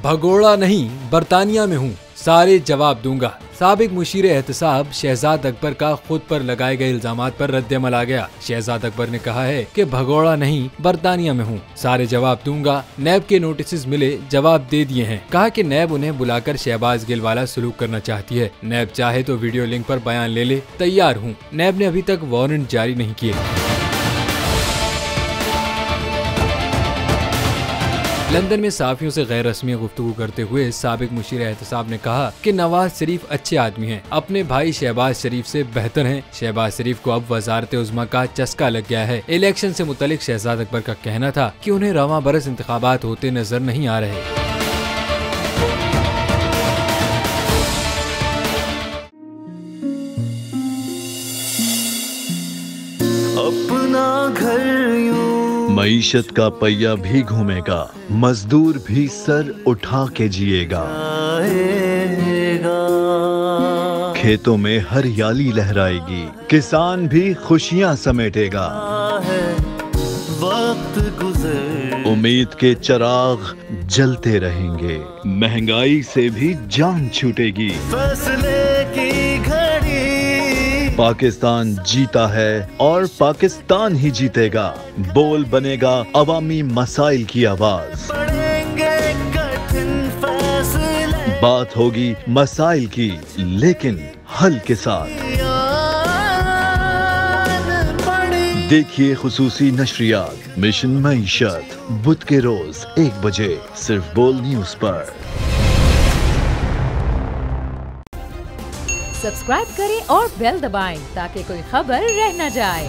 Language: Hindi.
भगोड़ा नहीं, बरतानिया में हूँ, सारे जवाब दूंगा। साबिक मुशीर एहतसाब शहजाद अकबर का खुद पर लगाए गए इल्जामात पर रद्द-ए-अमल आ गया। शहजाद अकबर ने कहा है कि भगोड़ा नहीं, बरतानिया में हूँ, सारे जवाब दूंगा। नैब के नोटिस मिले, जवाब दे दिए हैं। कहा कि नैब उन्हें बुलाकर शहबाज गिल वाला सलूक करना चाहती है। नैब चाहे तो वीडियो लिंक पर बयान ले ले, तैयार हूँ। नैब ने अभी तक वारंट जारी नहीं किए। लंदन में साफियों से गैर रस्मी गुफ्तगू करते हुए साबिक मुशीर एहतसाब ने कहा कि नवाज शरीफ अच्छे आदमी हैं, अपने भाई शहबाज शरीफ से बेहतर हैं। शहबाज शरीफ को अब वजारत उज़्मा का चस्का लग गया है। इलेक्शन से मुतल्लिक शहजाद अकबर का कहना था कि उन्हें रवां बरस इंतखाबात होते नजर नहीं आ रहे। अपना घर मईशत का पहिया भी घूमेगा, मजदूर भी सर उठा के जिएगा। खेतों में हरियाली लहराएगी, किसान भी खुशियां समेटेगा। वक्त गुजर उम्मीद के चिराग जलते रहेंगे, महंगाई से भी जान छूटेगी। फैसले की पाकिस्तान जीता है और पाकिस्तान ही जीतेगा। बोल बनेगा अवामी मसाइल की आवाज। बात होगी मसाइल की, लेकिन हल के साथ। देखिए खुसूसी नशरियात मिशन मईशत, बुध के रोज 1 बजे सिर्फ बोल न्यूज पर। सब्सक्राइब करें और बेल दबाएं ताकि कोई खबर रह न जाए।